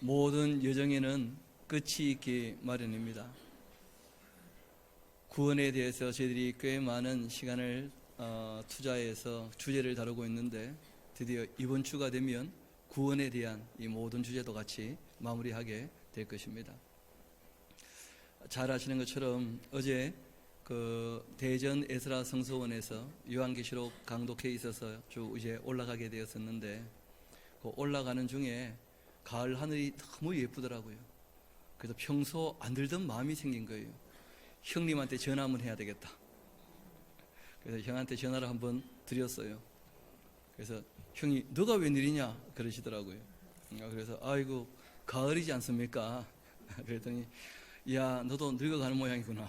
모든 여정에는 끝이 있기 마련입니다. 구원에 대해서 저희들이 꽤 많은 시간을 투자해서 주제를 다루고 있는데, 드디어 이번 주가 되면 구원에 대한 이 모든 주제도 같이 마무리하게 될 것입니다. 잘 아시는 것처럼 어제 대전 에스라 성서원에서 요한계시록 강독회에 있어서 쭉 이제 올라가게 되었었는데, 그 올라가는 중에 가을 하늘이 너무 예쁘더라고요. 그래서 평소 안 들던 마음이 생긴 거예요. 형님한테 전화 한번 해야 되겠다. 그래서 형한테 전화를 한번 드렸어요. 그래서 형이 너가 웬일이냐 그러시더라고요. 그래서 아이고 가을이지 않습니까? 그랬더니 야 너도 늙어가는 모양이구나.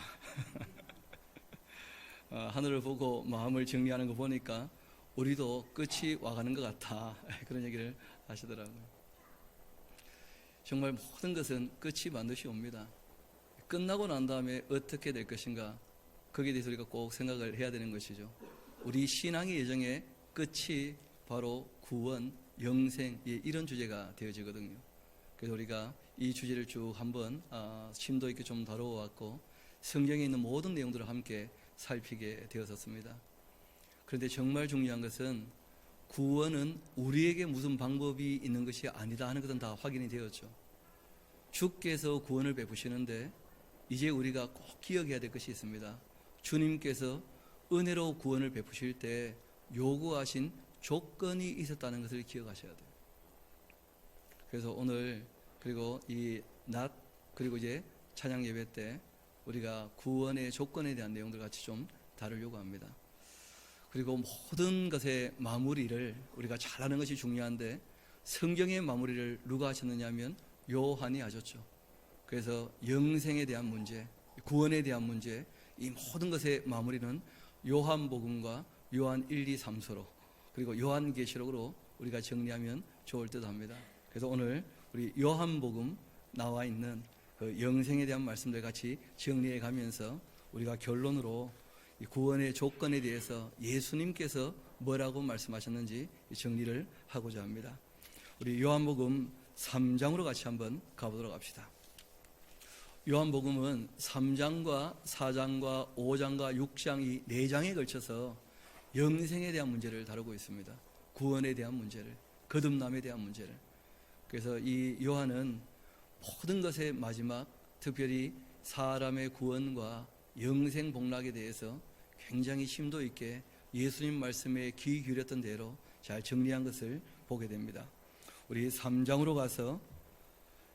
하늘을 보고 마음을 정리하는 거 보니까 우리도 끝이 와가는 것 같아. 그런 얘기를 하시더라고요. 정말 모든 것은 끝이 반드시 옵니다. 끝나고 난 다음에 어떻게 될 것인가, 거기에 대해서 우리가 꼭 생각을 해야 되는 것이죠. 우리 신앙의 여정의 끝이 바로 구원, 영생, 이런 주제가 되어지거든요. 그래서 우리가 이 주제를 쭉 한번 심도 있게 좀 다루어왔고, 성경에 있는 모든 내용들을 함께 살피게 되었었습니다. 그런데 정말 중요한 것은 구원은 우리에게 무슨 방법이 있는 것이 아니다 하는 것은 다 확인이 되었죠. 주께서 구원을 베푸시는데 이제 우리가 꼭 기억해야 될 것이 있습니다. 주님께서 은혜로 구원을 베푸실 때 요구하신 조건이 있었다는 것을 기억하셔야 돼요. 그래서 오늘 그리고 이 낮 그리고 이제 찬양 예배 때 우리가 구원의 조건에 대한 내용들 같이 좀 다루려고 합니다. 그리고 모든 것의 마무리를 우리가 잘하는 것이 중요한데, 성경의 마무리를 누가 하셨느냐 하면 요한이 하셨죠. 그래서 영생에 대한 문제, 구원에 대한 문제, 이 모든 것의 마무리는 요한복음과 요한 1, 2, 3서로 그리고 요한계시록으로 우리가 정리하면 좋을 듯 합니다. 그래서 오늘 우리 요한복음 나와 있는 그 영생에 대한 말씀들 같이 정리해 가면서 우리가 결론으로 이 구원의 조건에 대해서 예수님께서 뭐라고 말씀하셨는지 정리를 하고자 합니다. 우리 요한복음 3장으로 같이 한번 가보도록 합시다. 요한복음은 3장과 4장과 5장과 6장 이 4장에 걸쳐서 영생에 대한 문제를 다루고 있습니다. 구원에 대한 문제를, 거듭남에 대한 문제를. 그래서 이 요한은 모든 것의 마지막, 특별히 사람의 구원과 영생 복락에 대해서 굉장히 심도 있게 예수님 말씀에 귀 기울였던 대로 잘 정리한 것을 보게 됩니다. 우리 3장으로 가서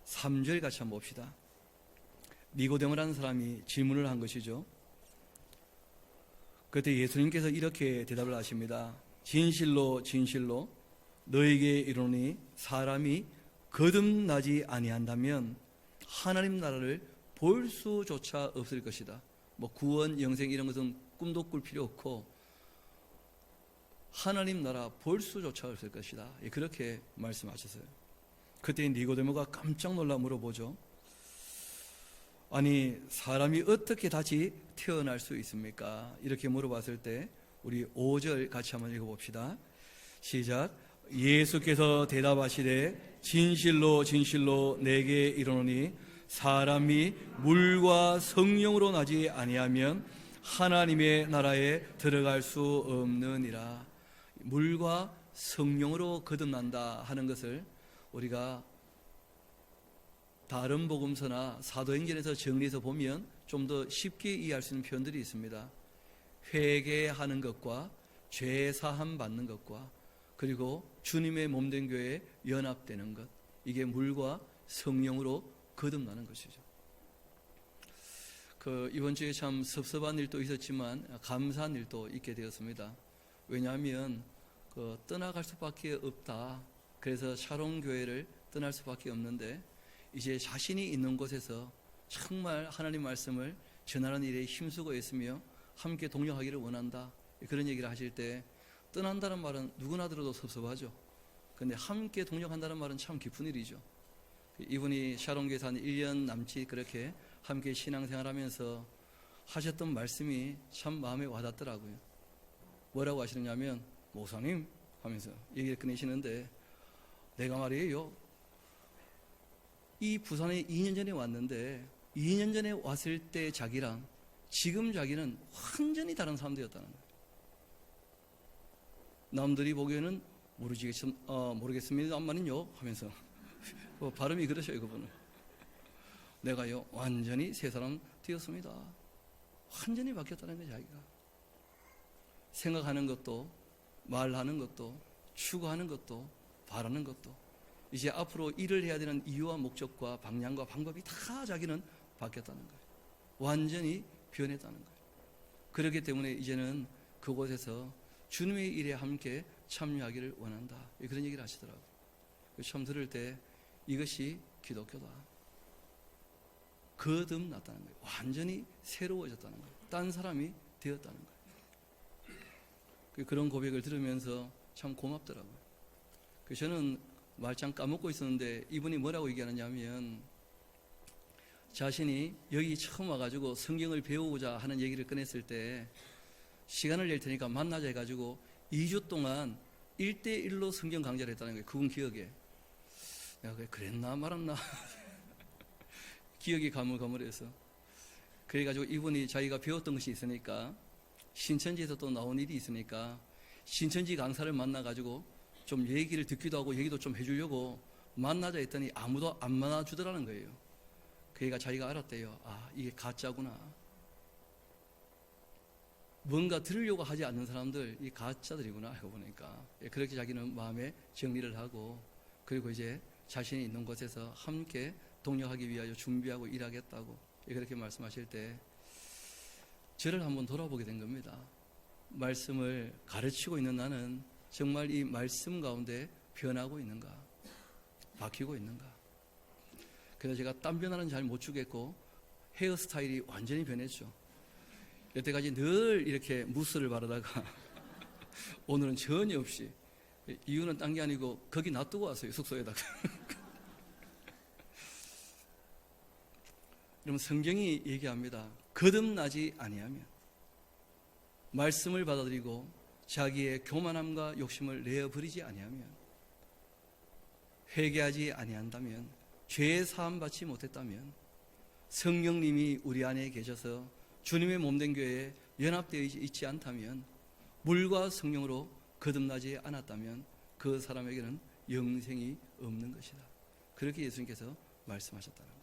3절 같이 한번 봅시다. 니고데모라는 사람이 질문을 한 것이죠. 그때 예수님께서 이렇게 대답을 하십니다. 진실로 진실로 너에게 이르노니 사람이 거듭나지 아니한다면 하나님 나라를 볼 수조차 없을 것이다. 뭐 구원, 영생 이런 것은 꿈도 꿀 필요 없고 하나님 나라 볼 수조차 없을 것이다. 그렇게 말씀하셨어요. 그때 니고데모가 깜짝 놀라 물어보죠. 아니 사람이 어떻게 다시 태어날 수 있습니까? 이렇게 물어봤을 때 우리 5절 같이 한번 읽어봅시다. 시작. 예수께서 대답하시되 진실로 진실로 내게 이르노니 사람이 물과 성령으로 나지 아니하면 하나님의 나라에 들어갈 수 없느니라. 물과 성령으로 거듭난다 하는 것을 우리가 다른 복음서나 사도행전에서 정리해서 보면 좀 더 쉽게 이해할 수 있는 표현들이 있습니다. 회개하는 것과 죄 사함 받는 것과 그리고 주님의 몸된 교회에 연합되는 것, 이게 물과 성령으로 거듭나는 것이죠. 이번 주에 참 섭섭한 일도 있었지만 감사한 일도 있게 되었습니다. 왜냐하면 떠나갈 수밖에 없다. 그래서 샤론 교회를 떠날 수밖에 없는데 이제 자신이 있는 곳에서 정말 하나님 말씀을 전하는 일에 힘쓰고 있으며 함께 동역하기를 원한다. 그런 얘기를 하실 때 떠난다는 말은 누구나 들어도 섭섭하죠. 그런데 함께 동역한다는 말은 참 기쁜 일이죠. 이분이 샤론교회에서 한 1년 남짓 그렇게 함께 신앙생활하면서 하셨던 말씀이 참 마음에 와닿더라고요. 뭐라고 하시느냐면 목사님 하면서 얘기를 꺼내시는데 내가 말이에요 이 부산에 2년 전에 왔는데 2년 전에 왔을 때 자기랑 지금 자기는 완전히 다른 사람 되었다는 거예요. 남들이 보기에는 모르겠습니다만은요 하면서 발음이 그러셔요. 그분은 내가요 완전히 새 사람 되었습니다. 완전히 바뀌었다는 거예요. 자기가 생각하는 것도 말하는 것도 추구하는 것도 바라는 것도 이제 앞으로 일을 해야 되는 이유와 목적과 방향과 방법이 다 자기는 바뀌었다는 거예요. 완전히 변했다는 거예요. 그렇기 때문에 이제는 그곳에서 주님의 일에 함께 참여하기를 원한다. 그런 얘기를 하시더라고요. 처음 들을 때 이것이 기독교다. 거듭났다는 거예요. 완전히 새로워졌다는 거예요. 딴 사람이 되었다는 거예요. 그런 고백을 들으면서 참 고맙더라고요. 저는 말짱 까먹고 있었는데 이분이 뭐라고 얘기하느냐면 자신이 여기 처음 와가지고 성경을 배우고자 하는 얘기를 꺼냈을 때 시간을 낼 테니까 만나자 해가지고 2주 동안 1대1로 성경 강좌를 했다는 거예요. 그분 기억에. 내가 그랬나 말았나 기억이 가물가물해서 그래가지고 이분이 자기가 배웠던 것이 있으니까 신천지에서 또 나온 일이 있으니까 신천지 강사를 만나가지고 좀 얘기를 듣기도 하고 얘기도 좀 해주려고 만나자 했더니 아무도 안 만나주더라는 거예요. 그러니까 자기가 알았대요. 아, 이게 가짜구나. 뭔가 들으려고 하지 않는 사람들 이 가짜들이구나 하고 보니까 그렇게 자기는 마음에 정리를 하고 그리고 이제 자신이 있는 곳에서 함께 동력하기 위하여 준비하고 일하겠다고 그렇게 말씀하실 때 저를 한번 돌아보게 된 겁니다. 말씀을 가르치고 있는 나는 정말 이 말씀 가운데 변하고 있는가, 바뀌고 있는가. 그래서 제가 땀 변화는 잘 못 주겠고 헤어스타일이 완전히 변했죠. 여태까지 늘 이렇게 무스를 바르다가 오늘은 전혀 없이. 이유는 딴 게 아니고 거기 놔두고 왔어요. 숙소에다가. 그러면 성경이 얘기합니다. 거듭나지 아니하면, 말씀을 받아들이고 자기의 교만함과 욕심을 내어버리지 아니하면, 회개하지 아니한다면, 죄 사함 받지 못했다면, 성령님이 우리 안에 계셔서 주님의 몸된 교회에 연합되어 있지 않다면, 물과 성령으로 거듭나지 않았다면 그 사람에게는 영생이 없는 것이다. 그렇게 예수님께서 말씀하셨다는 거예요.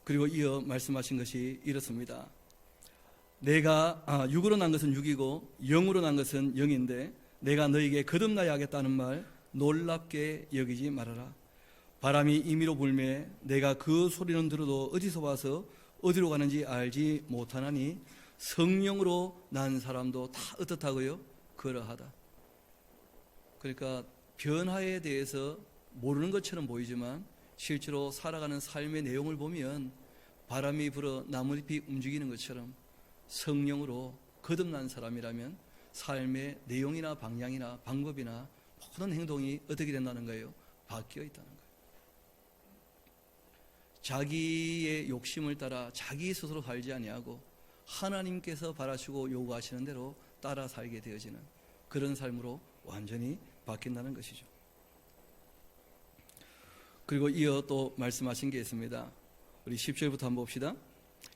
그리고 이어 말씀하신 것이 이렇습니다. 내가 육으로 난 것은 육이고 영으로 난 것은 영인데 내가 너에게 거듭나야 하겠다는 말 놀랍게 여기지 말아라. 바람이 임의로 불매 내가 그 소리는 들어도 어디서 와서 어디로 가는지 알지 못하나니 성령으로 난 사람도 다 어떻다고요? 그러하다. 그러니까 변화에 대해서 모르는 것처럼 보이지만 실제로 살아가는 삶의 내용을 보면 바람이 불어 나뭇잎이 움직이는 것처럼 성령으로 거듭난 사람이라면 삶의 내용이나 방향이나 방법이나 모든 행동이 어떻게 된다는 거예요? 바뀌어 있다는 거예요. 자기의 욕심을 따라 자기 스스로 살지 아니하고 하나님께서 바라시고 요구하시는 대로 따라 살게 되어지는 그런 삶으로 완전히 바뀐다는 것이죠. 그리고 이어 또 말씀하신 게 있습니다. 우리 10절부터 한번 봅시다.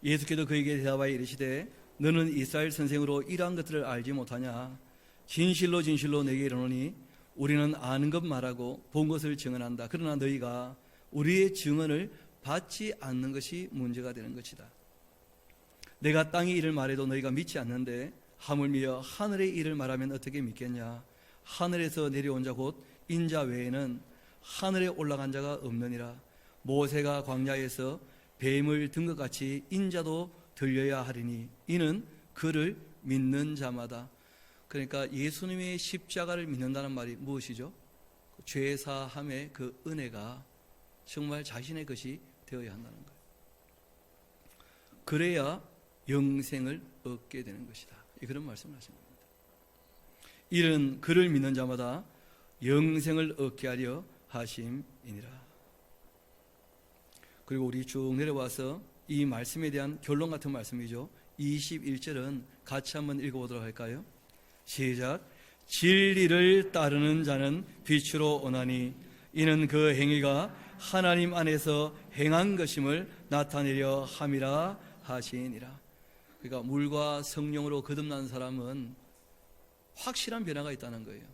예수께서 그에게 대답하여 이르시되 너는 이스라엘 선생으로 이러한 것들을 알지 못하냐? 진실로 진실로 내게 이르노니 우리는 아는 것 말하고 본 것을 증언한다. 그러나 너희가 우리의 증언을 받지 않는 것이 문제가 되는 것이다. 내가 땅의 일을 말해도 너희가 믿지 않는데 하물며 하늘의 일을 말하면 어떻게 믿겠냐? 하늘에서 내려온 자 곧 인자 외에는 하늘에 올라간 자가 없느니라. 모세가 광야에서 뱀을 든 것 같이 인자도 들려야 하리니 이는 그를 믿는 자마다. 그러니까 예수님의 십자가를 믿는다는 말이 무엇이죠? 죄사함의 그 은혜가 정말 자신의 것이 되어야 한다는 거예요. 그래야 영생을 얻게 되는 것이다. 그런 말씀을 하신 겁니다. 이는 그를 믿는 자마다 영생을 얻게 하려 하심이니라. 그리고 우리 쭉 내려와서 이 말씀에 대한 결론 같은 말씀이죠. 21절은 같이 한번 읽어보도록 할까요? 시작. 진리를 따르는 자는 빛으로 오나니 이는 그 행위가 하나님 안에서 행한 것임을 나타내려 함이라 하시니라. 그러니까 물과 성령으로 거듭난 사람은 확실한 변화가 있다는 거예요.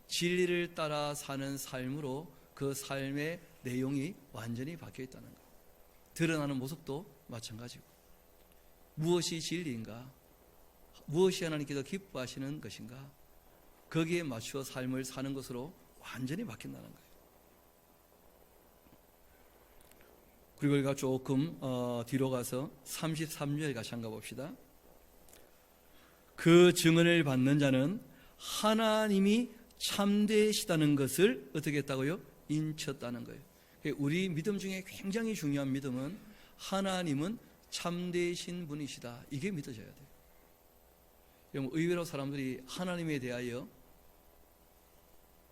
진리를 따라 사는 삶으로 그 삶의 내용이 완전히 바뀌어 있다는 거예요. 드러나는 모습도 마찬가지고, 무엇이 진리인가, 무엇이 하나님께서 기뻐하시는 것인가, 거기에 맞추어 삶을 사는 것으로 완전히 바뀐다는 거예요. 그리고 우리가 조금 뒤로 가서 33절 같이 한가 봅시다. 그 증언을 받는 자는 하나님이 참되시다는 것을 어떻게 했다고요? 인쳤다는 거예요. 우리 믿음 중에 굉장히 중요한 믿음은 하나님은 참되신 분이시다, 이게 믿어져야 돼요. 의외로 사람들이 하나님에 대하여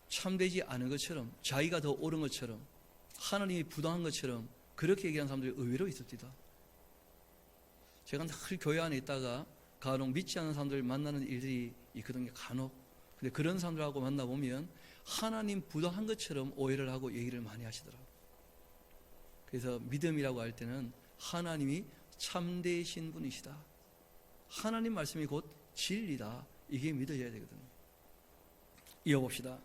참되지 않은 것처럼, 자기가 더 옳은 것처럼, 하나님이 부당한 것처럼 그렇게 얘기하는 사람들이 의외로 있습니다. 제가 늘 교회 안에 있다가 간혹 믿지 않는 사람들 만나는 일들이 있거든요, 간혹. 근데 그런 사람들하고 만나보면 하나님 부당한 것처럼 오해를 하고 얘기를 많이 하시더라고요. 그래서 믿음이라고 할 때는 하나님이 참되신 분이시다, 하나님 말씀이 곧 진리다, 이게 믿어져야 되거든요. 이어봅시다.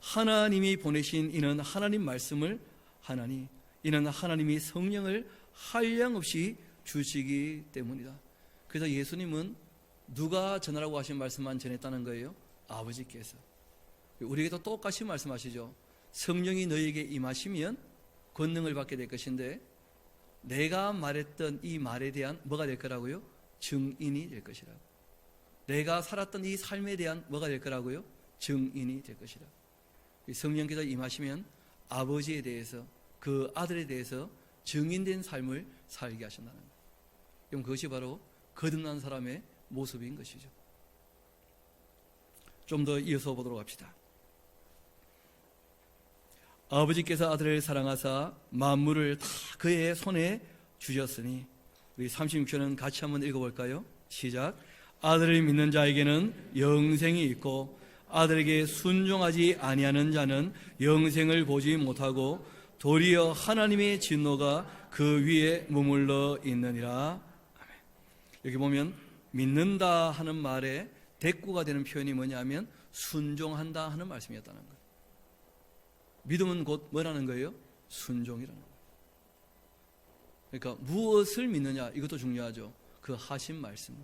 하나님이 보내신 이는 하나님 말씀을 하나니, 이는 하나님이 성령을 한량없이 주시기 때문이다. 그래서 예수님은 누가 전하라고 하신 말씀만 전했다는 거예요? 아버지께서. 우리에게도 똑같이 말씀하시죠. 성령이 너희에게 임하시면 권능을 받게 될 것인데, 내가 말했던 이 말에 대한 뭐가 될 거라고요? 증인이 될 것이라고. 내가 살았던 이 삶에 대한 뭐가 될 거라고요? 증인이 될 것이라. 성령께서 임하시면 아버지에 대해서, 그 아들에 대해서 증인된 삶을 살게 하신다는 거예요. 그럼 그것이 바로 거듭난 사람의 모습인 것이죠. 좀 더 이어서 보도록 합시다. 아버지께서 아들을 사랑하사 만물을 다 그의 손에 주셨으니, 우리 36절은 같이 한번 읽어볼까요? 시작. 아들을 믿는 자에게는 영생이 있고 아들에게 순종하지 아니하는 자는 영생을 보지 못하고 도리어 하나님의 진노가 그 위에 머물러 있느니라. 아멘. 여기 보면 믿는다 하는 말에 대꾸가 되는 표현이 뭐냐면 순종한다 하는 말씀이었다는 거예요. 믿음은 곧 뭐라는 거예요? 순종이라는 거예요. 그러니까 무엇을 믿느냐, 이것도 중요하죠. 그 하신 말씀을.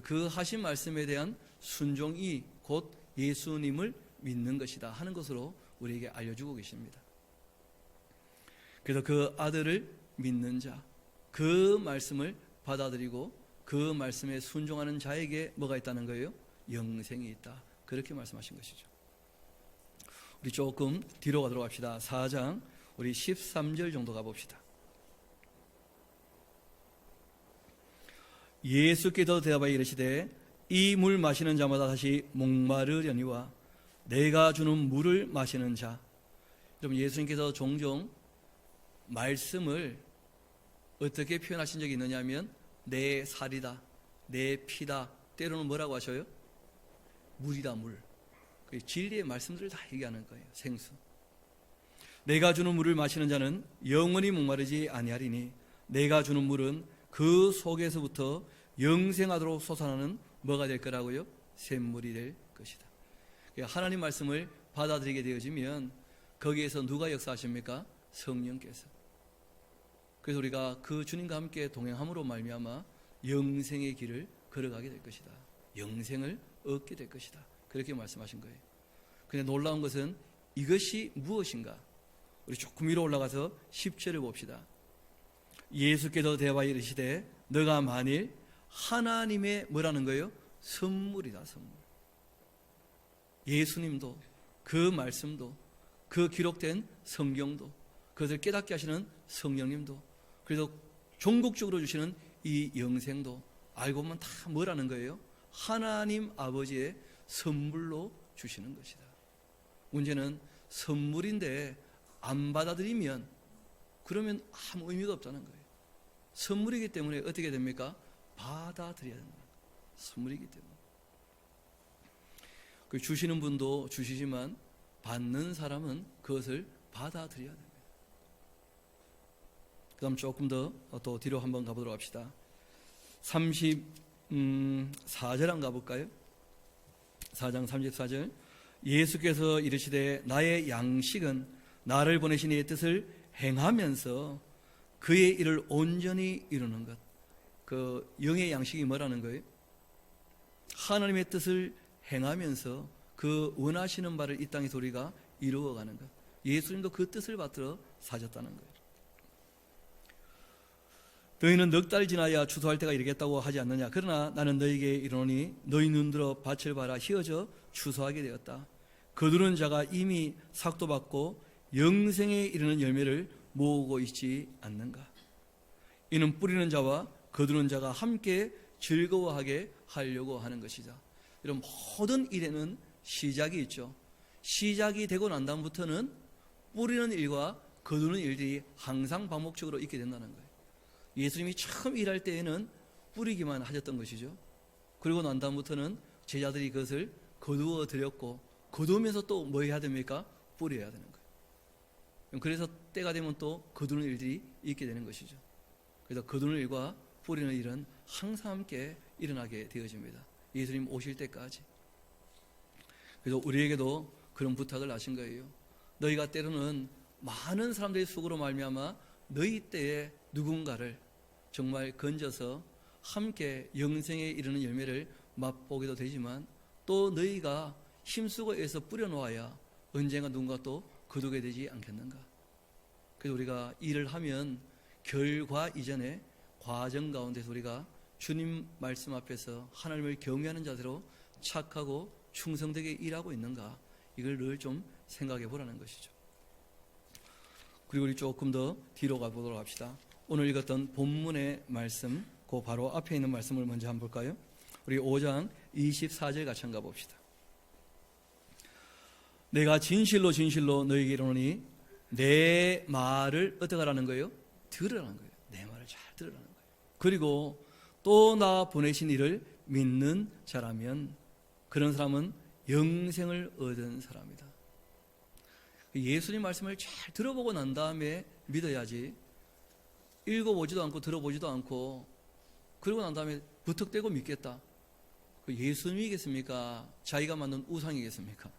그 하신 말씀에 대한 순종이 곧 예수님을 믿는 것이다 하는 것으로 우리에게 알려주고 계십니다. 그래서 그 아들을 믿는 자, 그 말씀을 받아들이고 그 말씀에 순종하는 자에게 뭐가 있다는 거예요? 영생이 있다, 그렇게 말씀하신 것이죠. 우리 조금 뒤로 가도록 합시다. 4장 우리 13절 정도 가봅시다. 예수께서 대답하여 이르시되 이 물 마시는 자마다 다시 목마르려니와 내가 주는 물을 마시는 자. 여러분, 예수님께서 종종 말씀을 어떻게 표현하신 적이 있느냐 하면 내 살이다, 내 피다, 때로는 뭐라고 하셔요? 물이다, 물. 진리의 말씀들을 다 얘기하는 거예요. 생수. 내가 주는 물을 마시는 자는 영원히 목마르지 아니하리니 내가 주는 물은 그 속에서부터 영생하도록 솟아나는 뭐가 될 거라고요? 샘물이 될 것이다. 하나님 말씀을 받아들이게 되어지면 거기에서 누가 역사하십니까? 성령께서. 그래서 우리가 그 주님과 함께 동행함으로 말미암아 영생의 길을 걸어가게 될 것이다, 영생을 얻게 될 것이다, 그렇게 말씀하신 거예요. 그런데 놀라운 것은 이것이 무엇인가? 우리 조금 위로 올라가서 10절을 봅시다. 예수께서 대답하여 이르시되 너가 만일 하나님의 뭐라는 거예요? 선물이다, 선물. 예수님도, 그 말씀도, 그 기록된 성경도, 그것을 깨닫게 하시는 성령님도, 그래서 종국적으로 주시는 이 영생도 알고 보면 다 뭐라는 거예요? 하나님 아버지의 선물로 주시는 것이다. 문제는 선물인데 안 받아들이면 그러면 아무 의미가 없다는 거예요. 선물이기 때문에 어떻게 됩니까? 받아들여야 됩니다. 선물이기 때문에. 그 주시는 분도 주시지만 받는 사람은 그것을 받아들여야 됩니다. 그 다음 조금 더 또 뒤로 한번 가보도록 합시다. 34절 한번 가볼까요? 4장 34절. 예수께서 이르시되 나의 양식은 나를 보내신 이의 뜻을 행하면서 그의 일을 온전히 이루는 것. 그 영의 양식이 뭐라는 거예요? 하나님의 뜻을 행하면서 그 원하시는 바를 이 땅에서 우리가 이루어가는 것. 예수님도 그 뜻을 받들어 사셨다는 거예요. 너희는 넉 달 지나야 추수할 때가 이르겠다고 하지 않느냐. 그러나 나는 너희에게 이르노니 너희 눈들어 밭을 봐라. 희어져 추수하게 되었다. 거두는 자가 이미 삭도 받고 영생에 이르는 열매를 모으고 있지 않는가. 이는 뿌리는 자와 거두는 자가 함께 즐거워하게 하려고 하는 것이다. 이런 모든 일에는 시작이 있죠. 시작이 되고 난 다음부터는 뿌리는 일과 거두는 일들이 항상 반복적으로 있게 된다는 거예요. 예수님이 처음 일할 때에는 뿌리기만 하셨던 것이죠. 그리고 난 다음부터는 제자들이 그것을 거두어 드렸고, 거두면서 또 뭐 해야 됩니까? 뿌려야 되는 거예요. 그래서 때가 되면 또 거두는 일들이 있게 되는 것이죠. 그래서 거두는 일과 뿌리는 일은 항상 함께 일어나게 되어집니다. 예수님 오실 때까지. 그래서 우리에게도 그런 부탁을 하신 거예요. 너희가 때로는 많은 사람들의 속으로 말미암아 너희 때에 누군가를 정말 건져서 함께 영생에 이르는 열매를 맛보게도 되지만, 또 너희가 힘쓰고 애써 뿌려놓아야 언젠가 누군가 또 거두게 되지 않겠는가. 그래서 우리가 일을 하면 결과 이전에 과정 가운데서 우리가 주님 말씀 앞에서 하나님을 경외하는 자세로 착하고 충성되게 일하고 있는가, 이걸 늘 좀 생각해 보라는 것이죠. 그리고 우리 조금 더 뒤로 가보도록 합시다. 오늘 읽었던 본문의 말씀, 그 바로 앞에 있는 말씀을 먼저 한번 볼까요? 우리 5장 24절 같이 한번 가봅시다. 내가 진실로 진실로 너희에게 이르노니 내 말을 어떻게 하라는 거예요? 들으라는 거예요. 내 말을 잘 들으라는 거예요. 그리고 또 나 보내신 이를 믿는 자라면 그런 사람은 영생을 얻은 사람이다. 예수님 말씀을 잘 들어보고 난 다음에 믿어야지, 읽어보지도 않고 들어보지도 않고 그러고 난 다음에 부탁대고 믿겠다. 그 예수님이겠습니까? 자기가 만든 우상이겠습니까?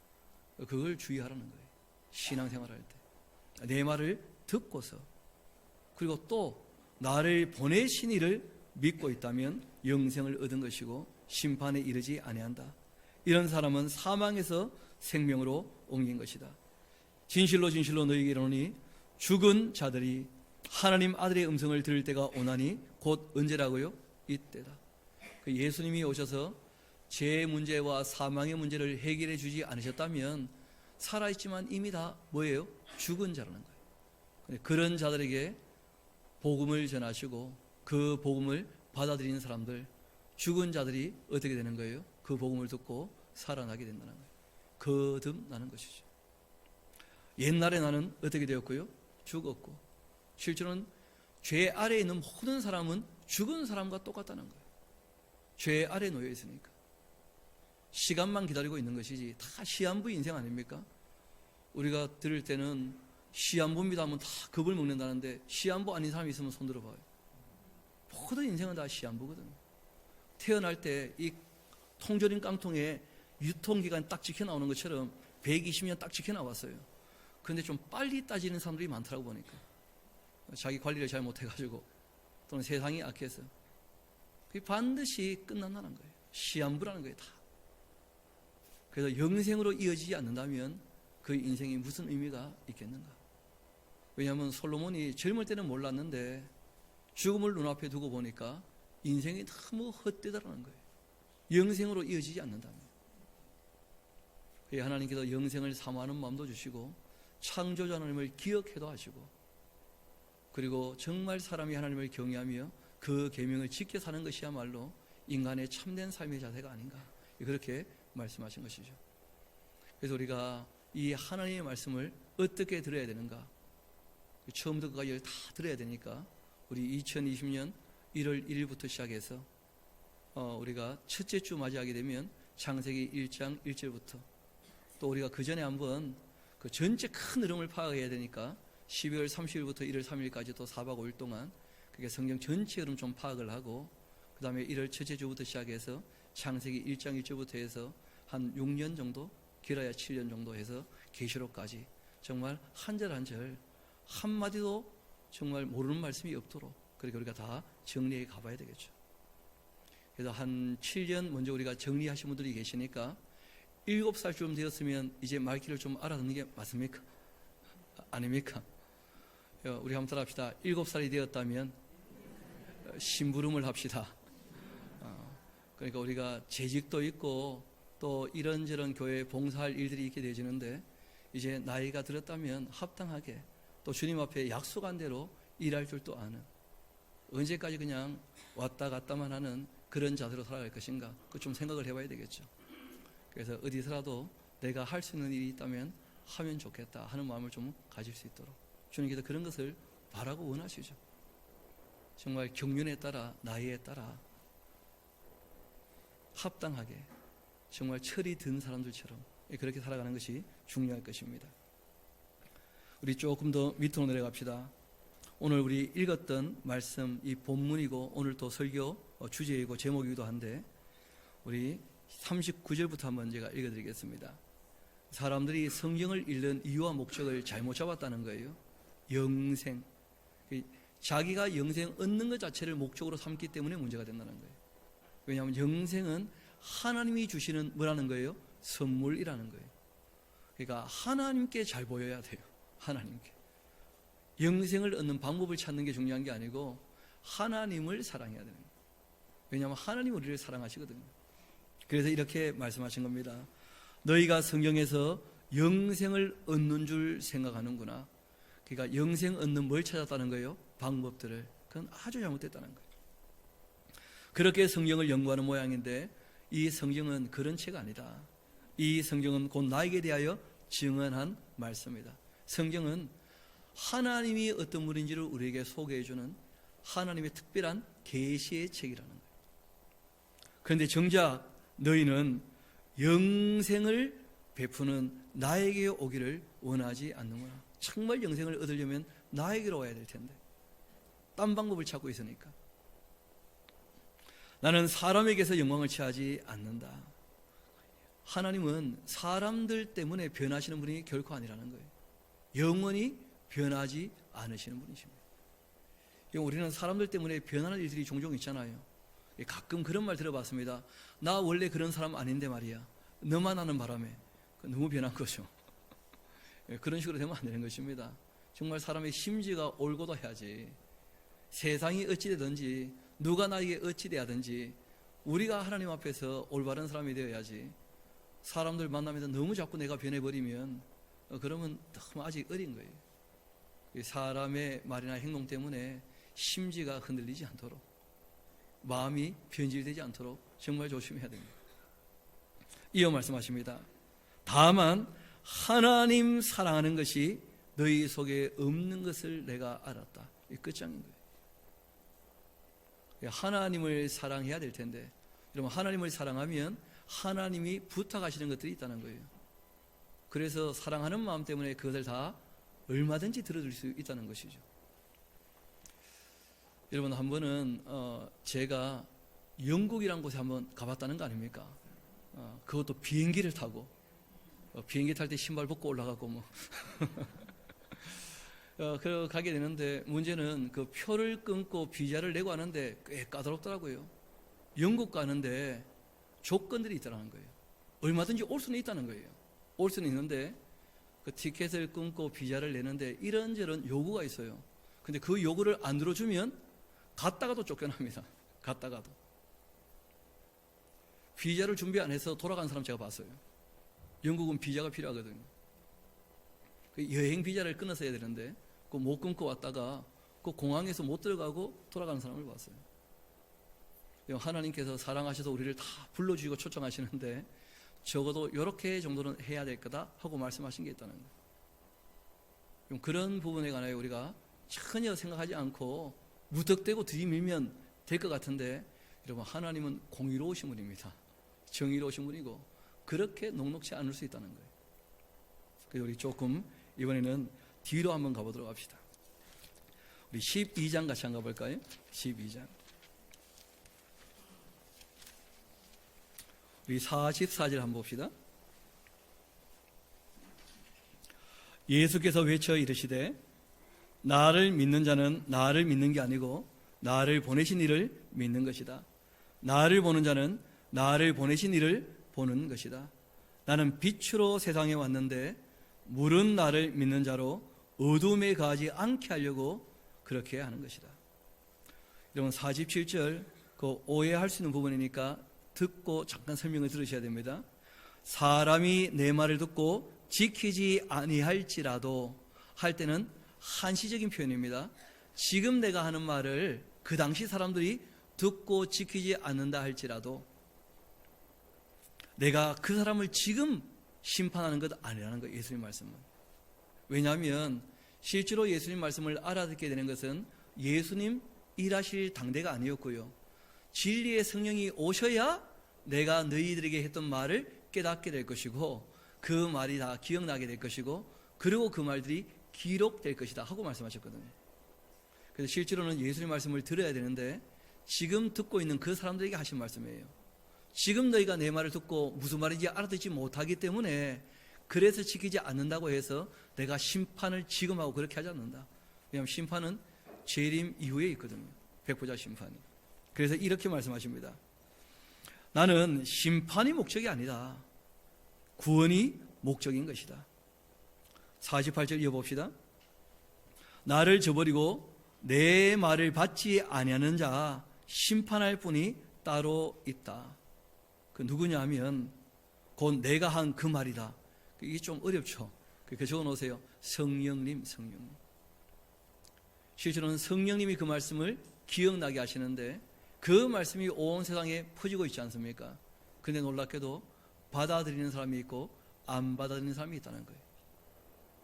그걸 주의하라는 거예요. 신앙생활할 때 내 말을 듣고서, 그리고 또 나를 보내신 이를 믿고 있다면 영생을 얻은 것이고 심판에 이르지 아니한다. 이런 사람은 사망에서 생명으로 옮긴 것이다. 진실로 진실로 너희에게 이르노니 죽은 자들이 하나님 아들의 음성을 들을 때가 오나니 곧 언제라고요? 이때다. 예수님이 오셔서 죄의 문제와 사망의 문제를 해결해 주지 않으셨다면 살아있지만 이미 다 뭐예요? 죽은 자라는 거예요. 그런 자들에게 복음을 전하시고 그 복음을 받아들이는 사람들, 죽은 자들이 어떻게 되는 거예요? 그 복음을 듣고 살아나게 된다는 거예요. 거듭나는 것이죠. 옛날에 나는 어떻게 되었고요? 죽었고, 실제로는 죄 아래에 있는 모든 사람은 죽은 사람과 똑같다는 거예요. 죄 아래에 놓여 있으니까 시간만 기다리고 있는 것이지, 다 시한부 인생 아닙니까? 우리가 들을 때는 시한부입니다 하면 다 겁을 먹는다는데, 시한부 아닌 사람이 있으면 손 들어봐요. 모든 인생은 다 시한부거든요. 태어날 때 이 통조림 깡통에 유통기간 딱 지켜 나오는 것처럼 120년 딱 지켜 나왔어요. 그런데 좀 빨리 따지는 사람들이 많더라고 보니까. 자기 관리를 잘 못해가지고, 또는 세상이 악해서. 그게 반드시 끝난다는 거예요. 시한부라는 거예요, 다. 그래서 영생으로 이어지지 않는다면 그 인생이 무슨 의미가 있겠는가. 왜냐하면 솔로몬이 젊을 때는 몰랐는데 죽음을 눈앞에 두고 보니까 인생이 너무 헛되다라는 거예요. 영생으로 이어지지 않는다면. 하나님께서 영생을 사모하는 마음도 주시고 창조주 하나님을 기억해도 하시고, 그리고 정말 사람이 하나님을 경외하며 그 계명을 지켜 사는 것이야말로 인간의 참된 삶의 자세가 아닌가, 그렇게 말씀하신 것이죠. 그래서 우리가 이 하나님의 말씀을 어떻게 들어야 되는가, 처음부터 끝까지 다 들어야 되니까 우리 2020년 1월 1일부터 시작해서 우리가 첫째 주 맞이하게 되면 창세기 1장 1절부터, 또 우리가 그 전에 한번 그 전체 큰 흐름을 파악해야 되니까 12월 30일부터 1월 3일까지 또 4박 5일 동안 그게 성경 전체 흐름 좀 파악을 하고 그 다음에 1월 첫째 주부터 시작해서 창세기 1장 1절부터 해서 한 6년 정도, 길어야 7년 정도 해서 계시록까지 정말 한 절 한 절 한마디도 정말 모르는 말씀이 없도록 그렇게 우리가 다 정리해 가봐야 되겠죠. 그래서 한 7년 먼저 우리가 정리하신 분들이 계시니까 7살쯤 되었으면 이제 말귀를 좀 알아듣는 게 맞습니까? 아닙니까? 우리 한번 따라합시다. 7살이 되었다면 심부름을 합시다. 그러니까 우리가 재직도 있고 또 이런저런 교회에 봉사할 일들이 있게 되어지는데 이제 나이가 들었다면 합당하게 또 주님 앞에 약속한 대로 일할 줄도 아는, 언제까지 그냥 왔다 갔다만 하는 그런 자세로 살아갈 것인가, 그 좀 생각을 해봐야 되겠죠. 그래서 어디서라도 내가 할 수 있는 일이 있다면 하면 좋겠다 하는 마음을 좀 가질 수 있도록 주님께서 그런 것을 바라고 원하시죠. 정말 경륜에 따라 나이에 따라 합당하게 정말 철이 든 사람들처럼 그렇게 살아가는 것이 중요할 것입니다. 우리 조금 더 밑으로 내려갑시다. 오늘 우리 읽었던 말씀, 이 본문이고 오늘 또 설교 주제이고 제목이기도 한데 우리 39절부터 한번 제가 읽어드리겠습니다. 사람들이 성경을 읽는 이유와 목적을 잘못 잡았다는 거예요. 영생, 자기가 영생 얻는 것 자체를 목적으로 삼기 때문에 문제가 된다는 거예요. 왜냐하면 영생은 하나님이 주시는 뭐라는 거예요? 선물이라는 거예요. 그러니까 하나님께 잘 보여야 돼요. 하나님께. 영생을 얻는 방법을 찾는 게 중요한 게 아니고 하나님을 사랑해야 되는 거예요. 왜냐하면 하나님 우리를 사랑하시거든요. 그래서 이렇게 말씀하신 겁니다. 너희가 성경에서 영생을 얻는 줄 생각하는구나. 그러니까 영생 얻는 뭘 찾았다는 거예요? 방법들을. 그건 아주 잘못됐다는 거예요. 그렇게 성경을 연구하는 모양인데 이 성경은 그런 책이 아니다. 이 성경은 곧 나에게 대하여 증언한 말씀이다. 성경은 하나님이 어떤 분인지를 우리에게 소개해주는 하나님의 특별한 계시의 책이라는 거예요. 그런데 정작 너희는 영생을 베푸는 나에게 오기를 원하지 않는구나. 정말 영생을 얻으려면 나에게로 와야 될 텐데 딴 방법을 찾고 있으니까. 나는 사람에게서 영광을 취하지 않는다. 하나님은 사람들 때문에 변하시는 분이 결코 아니라는 거예요. 영원히 변하지 않으시는 분이십니다. 우리는 사람들 때문에 변하는 일들이 종종 있잖아요. 가끔 그런 말 들어봤습니다. 나 원래 그런 사람 아닌데 말이야. 너만 아는 바람에 너무 변한 거죠. 그런 식으로 되면 안 되는 것입니다. 정말 사람의 심지가 올고도 해야지. 세상이 어찌되든지 누가 나에게 어찌되든지 우리가 하나님 앞에서 올바른 사람이 되어야지. 사람들 만나면서 너무 자꾸 내가 변해버리면 그러면 너무 아직 어린 거예요. 사람의 말이나 행동 때문에 심지가 흔들리지 않도록, 마음이 변질되지 않도록 정말 조심해야 됩니다. 이어 말씀하십니다. 다만 하나님 사랑하는 것이 너희 속에 없는 것을 내가 알았다. 이 끝장인 거예요. 하나님을 사랑해야 될 텐데, 여러분 하나님을 사랑하면 하나님이 부탁하시는 것들이 있다는 거예요. 그래서 사랑하는 마음 때문에 그것을 다 얼마든지 들어줄 수 있다는 것이죠. 여러분 한 번은 제가 영국이라는 곳에 한번 가봤다는 거 아닙니까? 그것도 비행기를 타고 비행기 탈 때 신발 벗고 올라가고 뭐 가게 되는데 문제는 그 표를 끊고 비자를 내고 하는데 꽤 까다롭더라고요. 영국 가는데 조건들이 있다는 거예요. 얼마든지 올 수는 있다는 거예요. 올 수는 있는데 그 티켓을 끊고 비자를 내는데 이런저런 요구가 있어요. 근데 그 요구를 안 들어주면 갔다가도 쫓겨납니다. 갔다가도. 비자를 준비 안 해서 돌아간 사람 제가 봤어요. 영국은 비자가 필요하거든요. 여행 비자를 끊었어야 되는데 그 못 끊고 왔다가 그 공항에서 못 들어가고 돌아가는 사람을 봤어요. 하나님께서 사랑하셔서 우리를 다 불러주시고 초청하시는데 적어도 이렇게 정도는 해야 될 거다 하고 말씀하신 게 있다는 거예요. 그런 부분에 관하여 우리가 전혀 생각하지 않고 무턱대고 들이밀면 될 것 같은데 여러분 하나님은 공의로우신 분입니다. 정의로우신 분이고 그렇게 녹록지 않을 수 있다는 거예요. 그래서 우리 조금 이번에는 뒤로 한번 가보도록 합시다. 우리 12장 같이 한번 가볼까요? 12장. 우리 44절 한번 봅시다. 예수께서 외쳐 이르시되 나를 믿는 자는 나를 믿는 게 아니고 나를 보내신 이를 믿는 것이다. 나를 보는 자는 나를 보내신 이를 보는 것이다. 나는 빛으로 세상에 왔는데 물은 나를 믿는 자로 어둠에 가지 않게 하려고 그렇게 하는 것이다. 여러분 47절 그 오해할 수 있는 부분이니까 듣고 잠깐 설명을 들으셔야 됩니다. 사람이 내 말을 듣고 지키지 아니할지라도 할 때는 한시적인 표현입니다. 지금 내가 하는 말을 그 당시 사람들이 듣고 지키지 않는다 할지라도 내가 그 사람을 지금 심판하는 것 아니라는 거예요. 예수님 말씀은. 왜냐하면 실제로 예수님 말씀을 알아듣게 되는 것은 예수님 일하실 당대가 아니었고요. 진리의 성령이 오셔야 내가 너희들에게 했던 말을 깨닫게 될 것이고 그 말이 다 기억나게 될 것이고 그리고 그 말들이 기록될 것이다 하고 말씀하셨거든요. 그래서 실제로는 예수님 말씀을 들어야 되는데 지금 듣고 있는 그 사람들에게 하신 말씀이에요. 지금 너희가 내 말을 듣고 무슨 말인지 알아듣지 못하기 때문에 그래서 지키지 않는다고 해서 내가 심판을 지금 하고 그렇게 하지 않는다. 왜냐하면 심판은 재림 이후에 있거든요. 백보자 심판이. 그래서 이렇게 말씀하십니다. 나는 심판이 목적이 아니다. 구원이 목적인 것이다. 48절 이어봅시다. 나를 저버리고 내 말을 받지 아니하는 자 심판할 분이 따로 있다. 그 누구냐 하면 곧 내가 한 그 말이다. 이게 좀 어렵죠. 그렇게 적어놓으세요. 성령님. 실제로는 성령님이 그 말씀을 기억나게 하시는데 그 말씀이 온 세상에 퍼지고 있지 않습니까? 근데 놀랍게도 받아들이는 사람이 있고 안 받아들이는 사람이 있다는 거예요.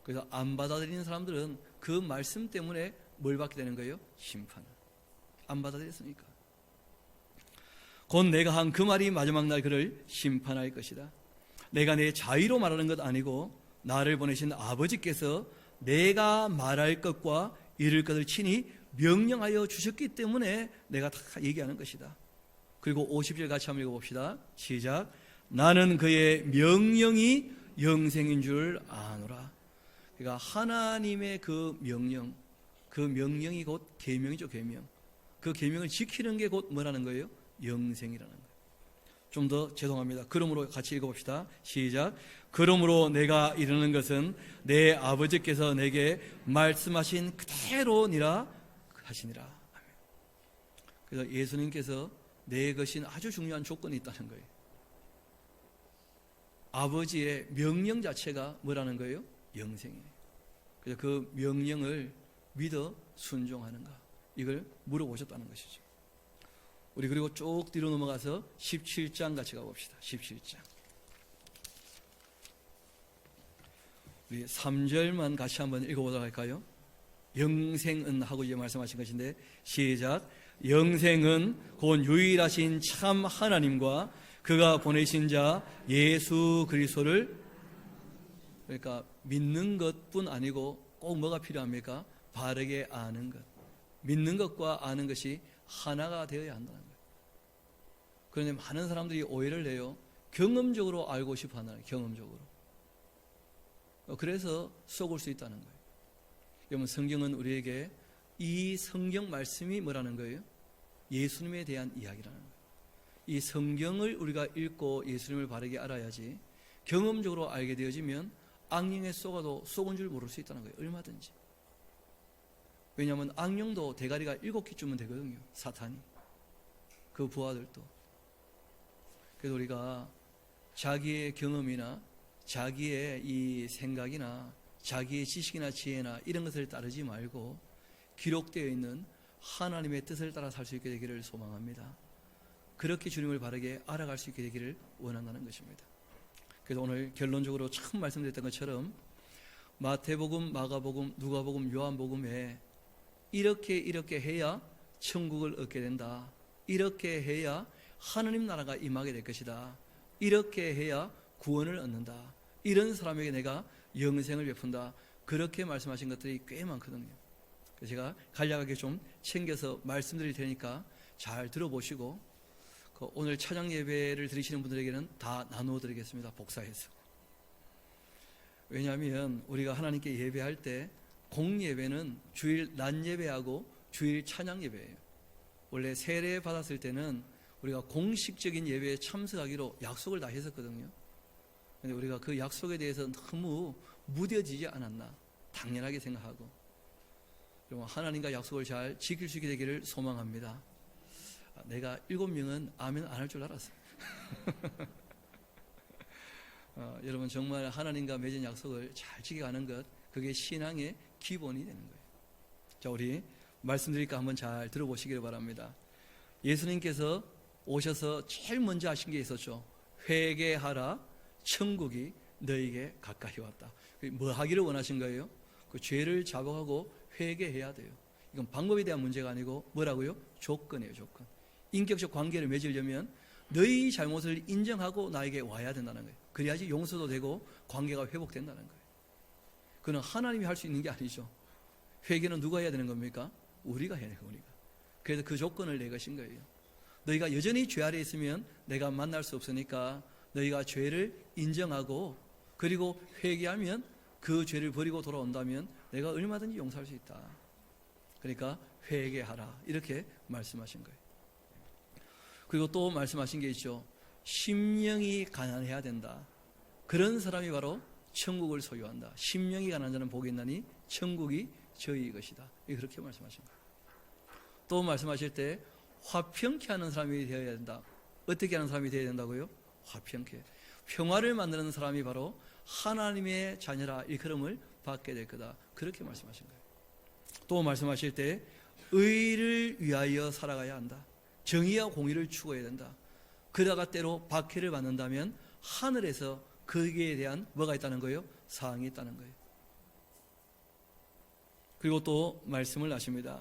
그래서 안 받아들이는 사람들은 그 말씀 때문에 뭘 받게 되는 거예요? 심판을. 안 받아들였으니까. 곧 내가 한 그 말이 마지막 날 그를 심판할 것이다. 내가 내 자의로 말하는 것 아니고 나를 보내신 아버지께서 내가 말할 것과 이룰 것을 친히 명령하여 주셨기 때문에 내가 다 얘기하는 것이다. 그리고 50절 같이 한번 읽어봅시다. 시작. 나는 그의 명령이 영생인 줄 아노라. 그러니까 하나님의 그 명령, 그 명령이 곧 계명이죠. 계명. 그 계명을 지키는 게 곧 뭐라는 거예요? 영생이라는 거예요. 좀 더 죄송합니다. 그러므로 같이 읽어봅시다. 시작. 그러므로 내가 이르는 것은 내 아버지께서 내게 말씀하신 그대로니라 하시니라. 그래서 예수님께서 내 것인 아주 중요한 조건이 있다는 거예요. 아버지의 명령 자체가 뭐라는 거예요? 영생이에요. 그래서 그 명령을 믿어 순종하는가, 이걸 물어보셨다는 것이죠. 우리 그리고 쭉 뒤로 넘어가서 17장 같이 가봅시다. 17장. 우리 3절만 같이 한번 읽어보도록 할까요? 영생은 하고 이제 말씀하신 것인데 시작. 영생은 곧 유일하신 참 하나님과 그가 보내신 자 예수 그리스도를, 그러니까 믿는 것뿐 아니고 꼭 뭐가 필요합니까? 바르게 아는 것. 믿는 것과 아는 것이 하나가 되어야 한다는 거예요. 그런데 많은 사람들이 오해를 해요. 경험적으로 알고 싶어 하는 거예요. 경험적으로. 그래서 속을 수 있다는 거예요. 여러분, 성경은 우리에게 이 성경 말씀이 뭐라는 거예요? 예수님에 대한 이야기라는 거예요. 이 성경을 우리가 읽고 예수님을 바르게 알아야지 경험적으로 알게 되어지면 악령에 속아도 속은 줄 모를 수 있다는 거예요. 얼마든지. 왜냐하면 악령도 대가리가 7개쯤은 되거든요. 사탄이. 그 부하들도. 그래서 우리가 자기의 경험이나 자기의 이 생각이나 자기의 지식이나 지혜나 이런 것을 따르지 말고 기록되어 있는 하나님의 뜻을 따라 살 수 있게 되기를 소망합니다. 그렇게 주님을 바르게 알아갈 수 있게 되기를 원한다는 것입니다. 그래서 오늘 결론적으로 처음 말씀드렸던 것처럼 마태복음, 마가복음, 누가복음, 요한복음에 이렇게 해야 천국을 얻게 된다. 이렇게 해야 하나님 나라가 임하게 될 것이다. 이렇게 해야 구원을 얻는다. 이런 사람에게 내가 영생을 베푼다. 그렇게 말씀하신 것들이 꽤 많거든요. 그래서 제가 간략하게 좀 챙겨서 말씀드릴 테니까 잘 들어보시고 오늘 찬양 예배를 드리시는 분들에게는 다 나누어 드리겠습니다. 복사해서. 왜냐하면 우리가 하나님께 예배할 때 공예배는 주일 낮 예배하고 주일 찬양 예배예요. 원래 세례 받았을 때는 우리가 공식적인 예배에 참석하기로 약속을 다 했었거든요. 그런데 우리가 그 약속에 대해서 너무 무뎌지지 않았나 당연하게 생각하고, 하나님과 약속을 잘 지킬 수 있게 되기를 소망합니다. 내가 7명은 아멘 안 할 줄 알았어요. 여러분 정말 하나님과 맺은 약속을 잘 지켜가는 것, 그게 신앙의 기본이 되는 거예요. 자, 우리 말씀드리니까 한번 잘 들어보시기를 바랍니다. 예수님께서 오셔서 제일 먼저 하신 게 있었죠. 회개하라, 천국이 너에게 가까이 왔다. 뭐 하기를 원하신 거예요? 그 죄를 자복하고 회개해야 돼요. 이건 방법에 대한 문제가 아니고 뭐라고요? 조건이에요, 조건. 인격적 관계를 맺으려면 너희 잘못을 인정하고 나에게 와야 된다는 거예요. 그래야지 용서도 되고 관계가 회복된다는 거예요. 그건 하나님이 할 수 있는 게 아니죠. 회개는 누가 해야 되는 겁니까? 우리가 해야 돼요, 우리가. 그래서 그 조건을 내것인 거예요. 너희가 여전히 죄 아래 있으면 내가 만날 수 없으니까 너희가 죄를 인정하고 그리고 회개하면 그 죄를 버리고 돌아온다면 내가 얼마든지 용서할 수 있다. 그러니까 회개하라, 이렇게 말씀하신 거예요. 그리고 또 말씀하신 게 있죠. 심령이 가난해야 된다. 그런 사람이 바로 천국을 소유한다. 심령이 가난한 자는 복이 있나니 천국이 저희 것이다. 그렇게 말씀하신 거예요. 또 말씀하실 때 화평케 하는 사람이 되어야 된다. 어떻게 하는 사람이 되어야 된다고요? 화평케. 평화를 만드는 사람이 바로 하나님의 자녀라, 일컬음을 받게 될 거다. 그렇게 말씀하신 거예요. 또 말씀하실 때 의를 위하여 살아가야 한다. 정의와 공의를 추구해야 된다. 그러다가 때로 박해를 받는다면 하늘에서 거기에 대한 뭐가 있다는 거예요? 사항이 있다는 거예요. 그리고 또 말씀을 하십니다.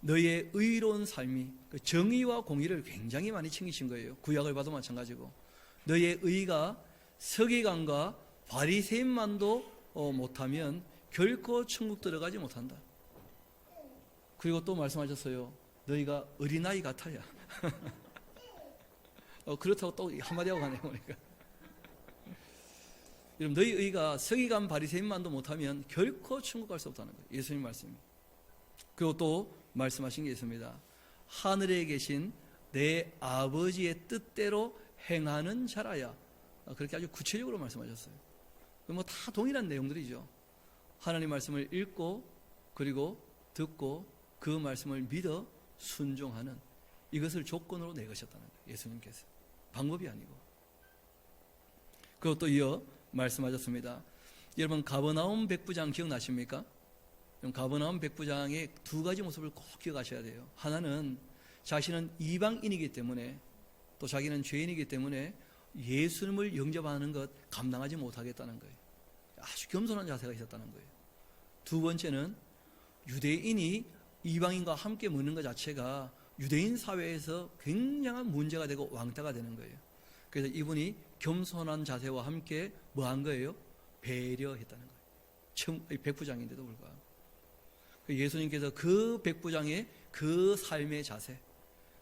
너희의 의로운 삶이, 그 정의와 공의를 굉장히 많이 챙기신 거예요. 구약을 봐도 마찬가지고. 너희의 의가 서기관과 바리새인만도 못하면 결코 천국 들어가지 못한다. 그리고 또 말씀하셨어요. 너희가 어린아이 같아야. 그렇다고 또 한마디 하고 가네요, 보니까. 여러분, 너희 의가 서기관 바리새인만도 못하면 결코 천국 갈 수 없다는 거예요. 예수님 말씀이. 그리고 또 말씀하신 게 있습니다. 하늘에 계신 내 아버지의 뜻대로 행하는 자라야. 그렇게 아주 구체적으로 말씀하셨어요. 뭐 다 동일한 내용들이죠. 하나님 말씀을 읽고 그리고 듣고 그 말씀을 믿어 순종하는, 이것을 조건으로 내거셨다는 거예요. 예수님께서. 방법이 아니고. 그것도 이어 말씀하셨습니다. 여러분, 가버나움 백부장 기억나십니까? 가버나움 백부장의 두 가지 모습을 꼭 기억하셔야 돼요. 하나는 자신은 이방인이기 때문에, 또 자기는 죄인이기 때문에 예수님을 영접하는 것 감당하지 못하겠다는 거예요. 아주 겸손한 자세가 있었다는 거예요. 두 번째는 유대인이 이방인과 함께 먹는 것 자체가 유대인 사회에서 굉장한 문제가 되고 왕따가 되는 거예요. 그래서 이분이 겸손한 자세와 함께 뭐 한 거예요? 배려했다는 거예요. 백부장인데도 불구하고. 예수님께서 그 백부장의 그 삶의 자세,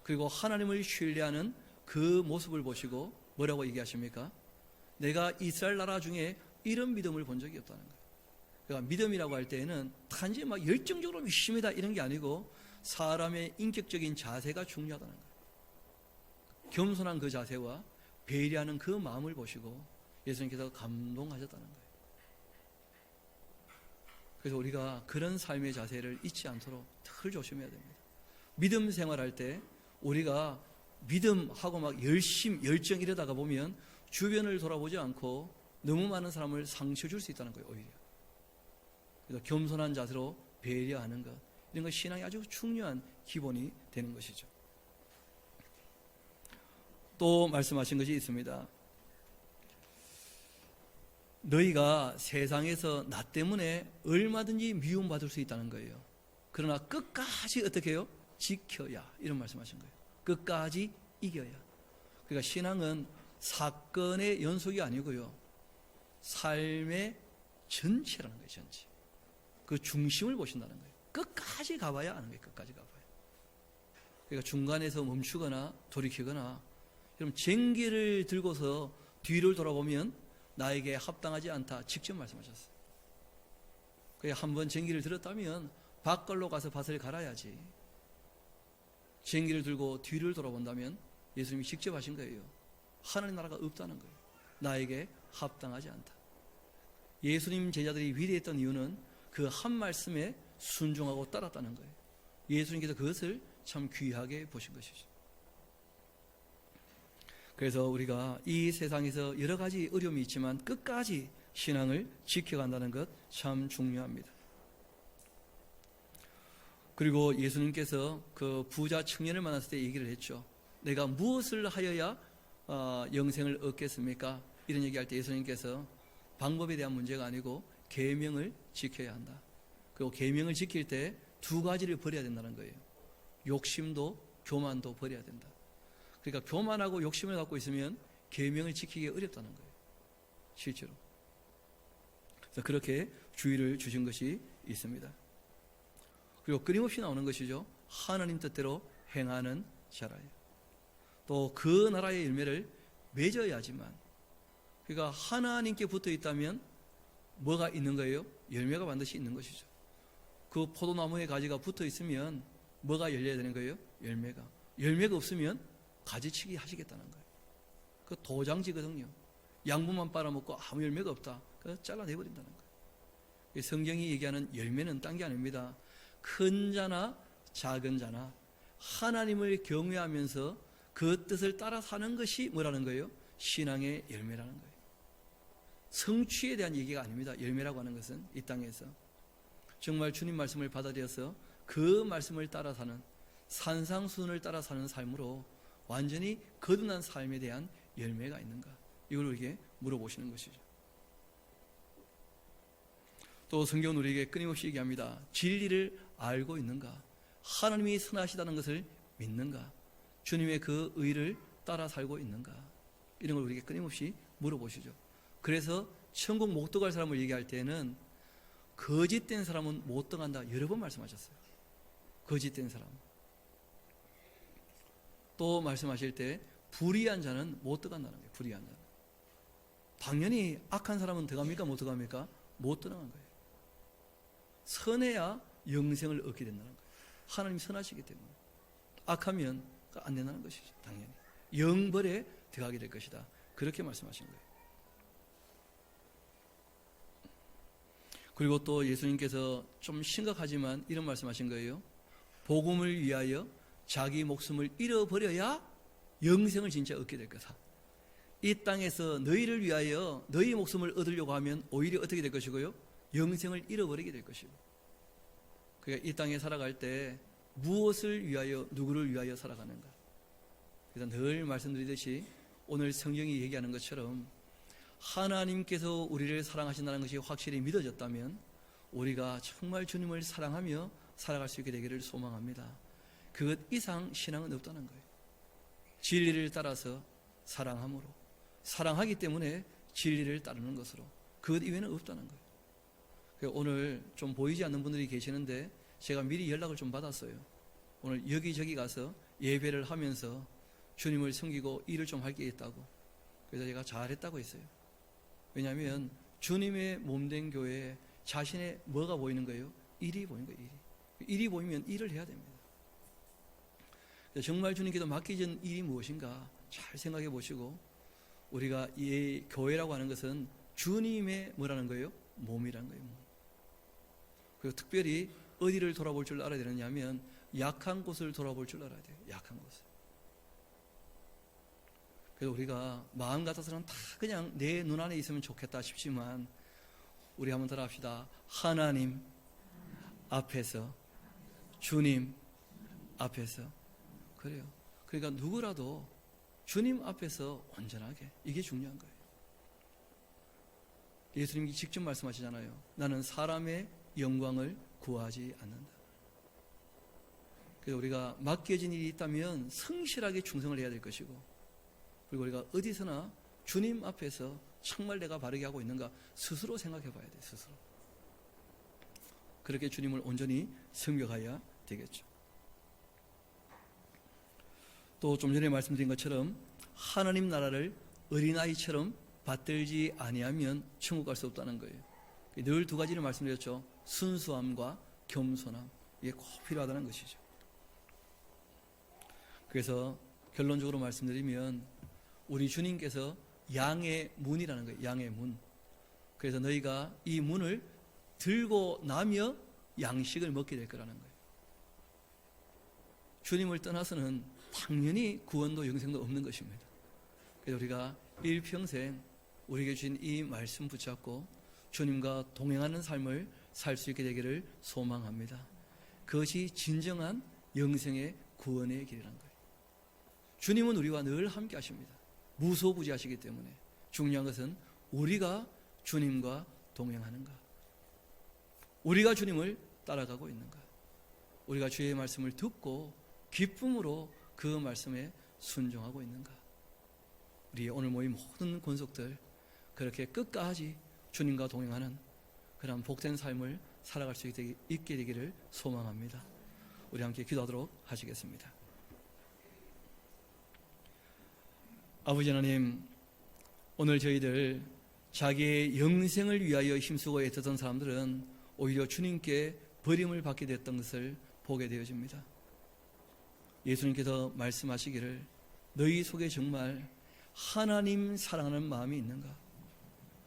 그리고 하나님을 신뢰하는 그 모습을 보시고 뭐라고 얘기하십니까? 내가 이스라엘 나라 중에 이런 믿음을 본 적이 없다는 거예요. 그러니까 믿음이라고 할 때에는 단지 막 열정적으로 믿습니다 이런 게 아니고 사람의 인격적인 자세가 중요하다는 거예요. 겸손한 그 자세와 배려하는 그 마음을 보시고 예수님께서 감동하셨다는 거예요. 그래서 우리가 그런 삶의 자세를 잊지 않도록 늘 조심해야 됩니다. 믿음 생활할 때 우리가 믿음하고 막 열정 이러다가 보면 주변을 돌아보지 않고 너무 많은 사람을 상처 줄 수 있다는 거예요, 오히려. 그래서 겸손한 자세로 배려하는 것, 이런 것 신앙이 아주 중요한 기본이 되는 것이죠. 또 말씀하신 것이 있습니다. 너희가 세상에서 나 때문에 얼마든지 미움받을 수 있다는 거예요. 그러나 끝까지 어떻게 해요? 지켜야, 이런 말씀하신 거예요. 끝까지 이겨야. 그러니까 신앙은 사건의 연속이 아니고요, 삶의 전체라는 거예요. 전체. 그 중심을 보신다는 거예요. 끝까지 가봐야 아는 거예요. 끝까지 가봐야. 그러니까 중간에서 멈추거나 돌이키거나, 여러분 쟁기를 들고서 뒤를 돌아보면 나에게 합당하지 않다 직접 말씀하셨어요. 그러니까 한번 쟁기를 들었다면 밖걸로 가서 밭을 갈아야지. 쟁기를 들고 뒤를 돌아본다면 예수님이 직접 하신 거예요. 하나님 나라가 없다는 거예요. 나에게 합당하지 않다. 예수님 제자들이 위대했던 이유는 그 한 말씀에 순종하고 따랐다는 거예요. 예수님께서 그것을 참 귀하게 보신 것이죠. 그래서 우리가 이 세상에서 여러 가지 어려움이 있지만 끝까지 신앙을 지켜간다는 것 참 중요합니다. 그리고 예수님께서 그 부자 청년을 만났을 때 얘기를 했죠. 내가 무엇을 하여야 영생을 얻겠습니까? 이런 얘기할 때 예수님께서 방법에 대한 문제가 아니고 계명을 지켜야 한다. 그리고 계명을 지킬 때 두 가지를 버려야 된다는 거예요. 욕심도 교만도 버려야 된다. 그러니까 교만하고 욕심을 갖고 있으면 계명을 지키기 어렵다는 거예요. 실제로. 그래서 그렇게 주의를 주신 것이 있습니다. 그리고 끊임없이 나오는 것이죠. 하나님 뜻대로 행하는 자라요. 또 그 나라의 열매를 맺어야지만, 그러니까 하나님께 붙어 있다면 뭐가 있는 거예요? 열매가 반드시 있는 것이죠. 그 포도나무에 가지가 붙어 있으면 뭐가 열려야 되는 거예요? 열매가 없으면 가지치기 하시겠다는 거예요. 그 도장지거든요. 양분만 빨아먹고 아무 열매가 없다. 그래서 잘라내버린다는 거예요. 성경이 얘기하는 열매는 딴 게 아닙니다. 큰 자나 작은 자나 하나님을 경외하면서 그 뜻을 따라 사는 것이 뭐라는 거예요? 신앙의 열매라는 거예요. 성취에 대한 얘기가 아닙니다. 열매라고 하는 것은 이 땅에서 정말 주님 말씀을 받아들여서 그 말씀을 따라 사는, 산상수훈을 따라 사는 삶으로 완전히 거듭난 삶에 대한 열매가 있는가, 이걸 우리에게 물어보시는 것이죠. 또 성경은 우리에게 끊임없이 얘기합니다. 진리를 알고 있는가? 하나님이 선하시다는 것을 믿는가? 주님의 그 의를 따라 살고 있는가? 이런 걸 우리에게 끊임없이 물어보시죠. 그래서 천국 못 들어갈 사람을 얘기할 때는 거짓된 사람은 못 들어간다 여러 번 말씀하셨어요. 거짓된 사람. 또 말씀하실 때 불의한 자는 못 들어간다는 거예요. 불의한 자는. 당연히 악한 사람은 들어갑니까? 못 들어갑니까? 못 들어간 거예요. 선해야 영생을 얻게 된다는 거예요. 하나님이 선하시기 때문에. 악하면 안 된다는 것이죠. 당연히. 영벌에 들어가게 될 것이다. 그렇게 말씀하신 거예요. 그리고 또 예수님께서 좀 심각하지만 이런 말씀하신 거예요. 복음을 위하여 자기 목숨을 잃어버려야 영생을 진짜 얻게 될 거다. 이 땅에서 너희를 위하여 너희 목숨을 얻으려고 하면 오히려 어떻게 될 것이고요? 영생을 잃어버리게 될 것이고. 그러니까 이 땅에 살아갈 때 무엇을 위하여, 누구를 위하여 살아가는가? 그래서 늘 말씀드리듯이 오늘 성경이 얘기하는 것처럼 하나님께서 우리를 사랑하신다는 것이 확실히 믿어졌다면 우리가 정말 주님을 사랑하며 살아갈 수 있게 되기를 소망합니다. 그것 이상 신앙은 없다는 거예요. 진리를 따라서 사랑함으로, 사랑하기 때문에 진리를 따르는 것으로, 그것 이외에는 없다는 거예요. 오늘 좀 보이지 않는 분들이 계시는데 제가 미리 연락을 좀 받았어요. 오늘 여기저기 가서 예배를 하면서 주님을 섬기고 일을 좀 할 게 있다고. 그래서 제가 잘했다고 했어요. 왜냐하면 주님의 몸된 교회에 자신의 뭐가 보이는 거예요? 일이 보이는 거예요. 일이 보이면 일을 해야 됩니다. 정말 주님께서 맡기신 일이 무엇인가 잘 생각해 보시고, 우리가 이 교회라고 하는 것은 주님의 뭐라는 거예요? 몸이라는 거예요. 그리고 특별히 어디를 돌아볼 줄 알아야 되느냐면 약한 곳을 돌아볼 줄 알아야 돼요. 약한 곳을. 그래서 우리가 마음 같아서는 다 그냥 내 눈 안에 있으면 좋겠다 싶지만 우리 한번 따라 합시다. 하나님 앞에서, 주님 앞에서. 그래요. 그러니까 누구라도 주님 앞에서 온전하게, 이게 중요한 거예요. 예수님이 직접 말씀하시잖아요. 나는 사람의 영광을 구하지 않는다. 그래서 우리가 맡겨진 일이 있다면 성실하게 충성을 해야 될 것이고, 그리고 우리가 어디서나 주님 앞에서 정말 내가 바르게 하고 있는가 스스로 생각해 봐야 돼. 스스로. 그렇게 주님을 온전히 섬겨가야 되겠죠. 또 좀 전에 말씀드린 것처럼 하나님 나라를 어린아이처럼 받들지 아니하면 천국 갈 수 없다는 거예요. 늘 두 가지를 말씀드렸죠. 순수함과 겸손함. 이게 꼭 필요하다는 것이죠. 그래서 결론적으로 말씀드리면 우리 주님께서 양의 문이라는 거예요. 양의 문. 그래서 너희가 이 문을 들고 나며 양식을 먹게 될 거라는 거예요. 주님을 떠나서는 당연히 구원도 영생도 없는 것입니다. 그래서 우리가 일평생 우리에게 주신 이 말씀 붙잡고 주님과 동행하는 삶을 살 수 있게 되기를 소망합니다. 그것이 진정한 영생의 구원의 길이라는 거예요. 주님은 우리와 늘 함께 하십니다. 무소부지하시기 때문에 중요한 것은 우리가 주님과 동행하는가, 우리가 주님을 따라가고 있는가, 우리가 주의 말씀을 듣고 기쁨으로 그 말씀에 순종하고 있는가. 우리 오늘 모인 모든 권속들 그렇게 끝까지 주님과 동행하는 그런 복된 삶을 살아갈 수 있게 되기를 소망합니다. 우리 함께 기도하도록 하시겠습니다. 아버지 하나님, 오늘 저희들 자기의 영생을 위하여 힘쓰고 애쓰던 사람들은 오히려 주님께 버림을 받게 됐던 것을 보게 되어집니다. 예수님께서 말씀하시기를 너희 속에 정말 하나님 사랑하는 마음이 있는가?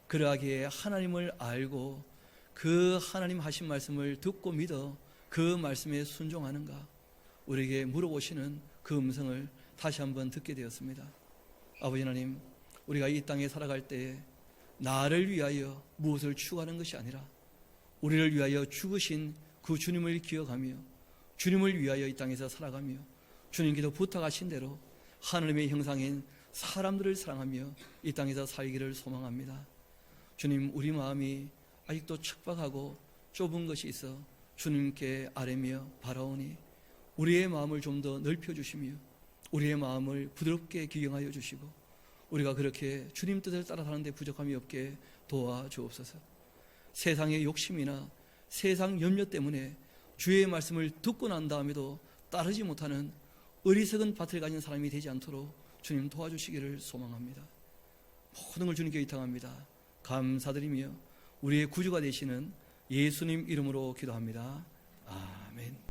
그러하기에 하나님을 알고 그 하나님 하신 말씀을 듣고 믿어 그 말씀에 순종하는가? 우리에게 물어보시는 그 음성을 다시 한번 듣게 되었습니다. 아버지 하나님, 우리가 이 땅에 살아갈 때에 나를 위하여 무엇을 추구하는 것이 아니라 우리를 위하여 죽으신 그 주님을 기억하며 주님을 위하여 이 땅에서 살아가며 주님께서 부탁하신 대로 하나님의 형상인 사람들을 사랑하며 이 땅에서 살기를 소망합니다. 주님, 우리 마음이 아직도 척박하고 좁은 것이 있어 주님께 아뢰며 바라오니 우리의 마음을 좀 더 넓혀주시며 우리의 마음을 부드럽게 기경하여 주시고 우리가 그렇게 주님 뜻을 따라 사는 데 부족함이 없게 도와주옵소서. 세상의 욕심이나 세상 염려 때문에 주의 말씀을 듣고 난 다음에도 따르지 못하는 어리석은 밭을 가진 사람이 되지 않도록 주님 도와주시기를 소망합니다. 모든 걸 주님께 의탁합니다. 감사드리며 우리의 구주가 되시는 예수님 이름으로 기도합니다. 아멘.